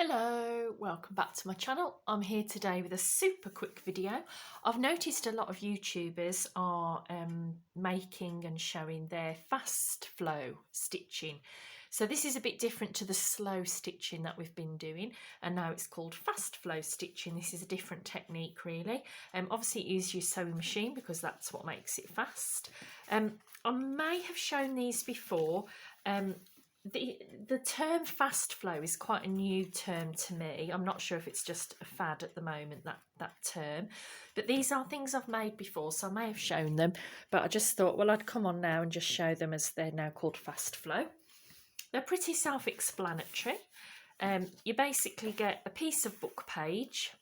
Hello, welcome back to my channel. I'm here today with a super quick video. I've noticed a lot of YouTubers are making and showing their fast flow stitching. So this is a bit different to the slow stitching that we've been doing, and now it's called fast flow stitching. This is a different technique really. Obviously use your sewing machine because that's what makes it fast. I may have shown these before. The term fast flow is quite a new term to me. I'm not sure if it's just a fad at the moment, that term, but these are things I've made before, so I may have shown them, but I just thought, well, I'd come on now and just show them as they're now called fast flow. They're pretty self-explanatory. You basically get a piece of book page.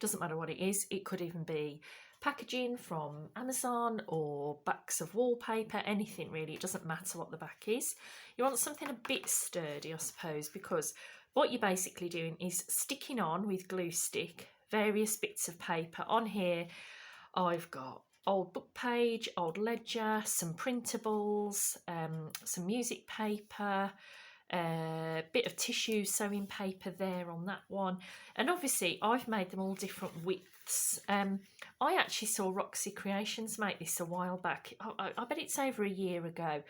Doesn't matter what it is. It could even be packaging from Amazon or backs of wallpaper, anything really. It doesn't matter what the back is. You want something a bit sturdy, I suppose, because what you're basically doing is sticking on with glue stick various bits of paper. On here I've got old book page, old ledger, some printables, some music paper, a bit of tissue sewing paper there on that one, and obviously I've made them all different widths. I actually saw Roxy Creations make this a while back. I bet it's over a year ago,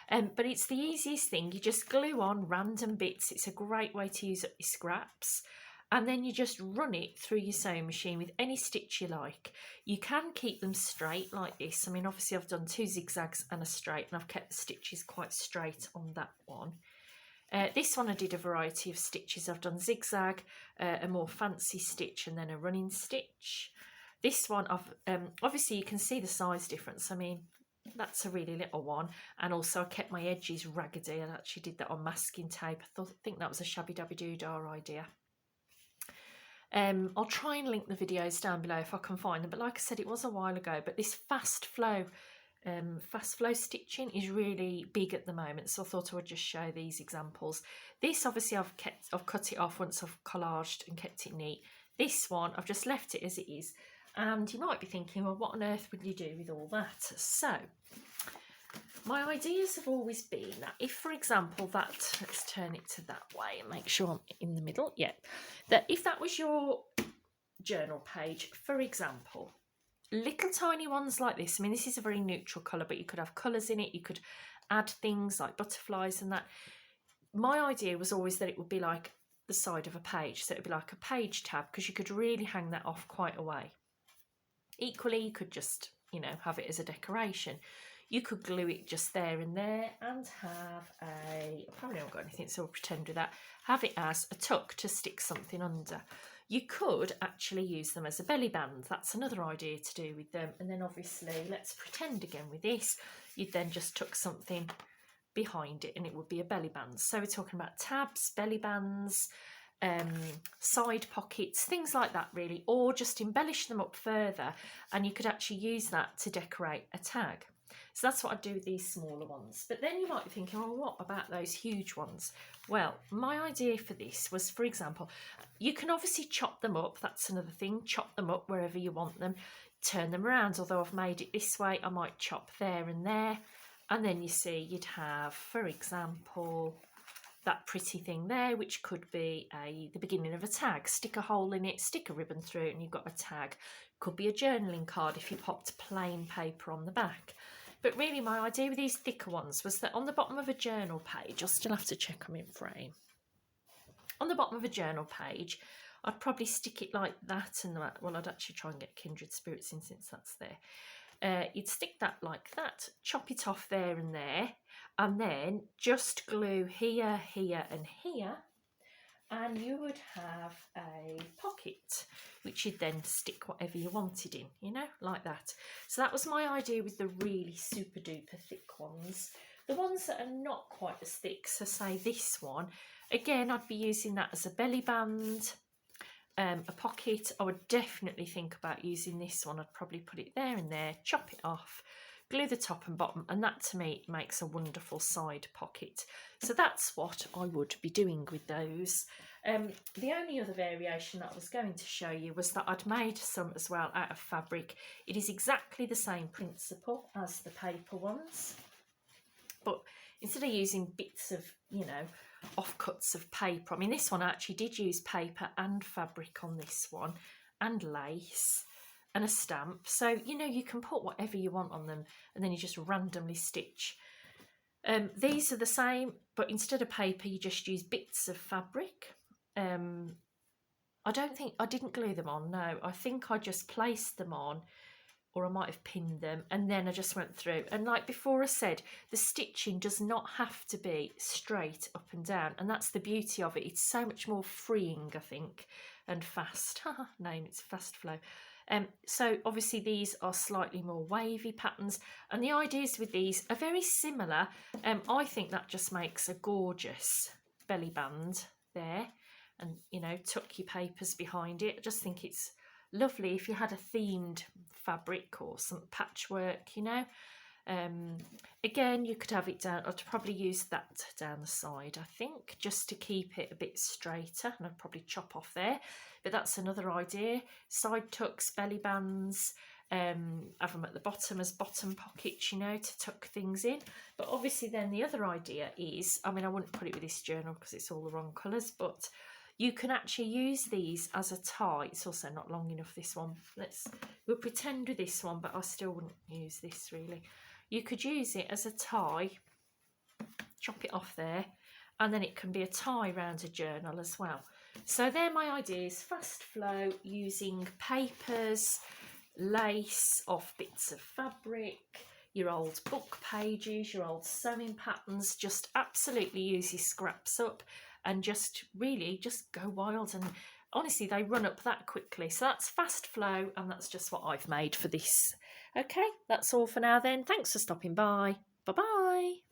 but it's the easiest thing. You just glue on random bits. It's a great way to use up your scraps, and then you just run it through your sewing machine with any stitch you like. You can keep them straight like this. I mean, obviously I've done 2 zigzags and a straight, and I've kept the stitches quite straight on that one. This one I did a variety of stitches. I've done zigzag, a more fancy stitch, and then a running stitch. This one, obviously you can see the size difference. I mean, that's a really little one, and also I kept my edges raggedy. I actually did that on masking tape. I think that was a shabby dabby doodah idea. I'll try and link the videos down below if I can find them, but like I said, it was a while ago. But this fast flow stitching is really big at the moment, so I thought I would just show these examples. This obviously I've cut it off once I've collaged and kept it neat. This one I've just left it as it is, and you might be thinking, well, what on earth would you do with all that? So my ideas have always been that if, for example, let's turn it to that way and make sure I'm in the middle, that if that was your journal page, for example, little tiny ones like this. I mean, this is a very neutral colour, but you could have colours in it. You could add things like butterflies and that. My idea was always that it would be like the side of a page. So it would be like a page tab, because you could really hang that off quite a way. Equally, you could just, have it as a decoration. You could glue it just there and there and have I probably haven't got anything, so we'll pretend with that. Have it as a tuck to stick something under. You could actually use them as a belly band. That's another idea to do with them. And then obviously, let's pretend again with this, you'd then just tuck something behind it and it would be a belly band. So we're talking about tabs, belly bands, side pockets, things like that really, or just embellish them up further, and you could actually use that to decorate a tag. So that's what I do with these smaller ones. But then you might be thinking, well, what about those huge ones? Well, my idea for this was, for example, you can obviously chop them up. That's another thing. Chop them up wherever you want them. Turn them around. Although I've made it this way, I might chop there and there. And then you see you'd have, for example, that pretty thing there, which could be the beginning of a tag. Stick a hole in it, stick a ribbon through it, and you've got a tag. Could be a journaling card if you popped plain paper on the back. But really my idea with these thicker ones was that on the bottom of a journal page, I'll still have to check I'm in frame. On the bottom of a journal page, I'd probably stick it like that, and well, I'd actually try and get Kindred Spirits in since that's there. You'd stick that like that, chop it off there and there, and then just glue here, here and here, and you would have a pocket which you'd then stick whatever you wanted in, like that. So that was my idea with the really super duper thick ones. The ones that are not quite as thick, so say this one, again I'd be using that as a belly band, a pocket. I would definitely think about using this one. I'd probably put it there and there, chop it off, glue the top and bottom, and that to me makes a wonderful side pocket. So that's what I would be doing with those. The only other variation that I was going to show you was that I'd made some as well out of fabric. It is exactly the same principle as the paper ones, but instead of using bits of, offcuts of paper. I mean, this one I actually did use paper and fabric on this one, and lace and a stamp. So, you know, you can put whatever you want on them, and then you just randomly stitch. These are the same, but instead of paper, you just use bits of fabric. I don't think, I didn't glue them on, no. I think I just placed them on, or I might have pinned them, and then I just went through. And like before I said, the stitching does not have to be straight up and down, and that's the beauty of it. It's so much more freeing, I think, and fast. Name, it's fast flow. So obviously these are slightly more wavy patterns, and the ideas with these are very similar. I think that just makes a gorgeous belly band there, and you know, tuck your papers behind it. I just think it's lovely if you had a themed fabric or some patchwork, you know. Again, you could have it down. I'd probably use that down the side, I think, just to keep it a bit straighter, and I'd probably chop off there. But that's another idea. Side tucks, belly bands, have them at the bottom as bottom pockets, you know, to tuck things in. But obviously then the other idea is, I mean, I wouldn't put it with this journal because it's all the wrong colours, but you can actually use these as a tie. It's also not long enough, this one. We'll pretend with this one, but I still wouldn't use this really. You could use it as a tie, chop it off there, and then it can be a tie around a journal as well. So they're my ideas. Fast flow using papers, lace off bits of fabric, your old book pages, your old sewing patterns. Just absolutely use your scraps up and just really just go wild. And honestly, they run up that quickly. So that's fast flow, and that's just what I've made for this. Okay, that's all for now then. Thanks for stopping by. Bye-bye.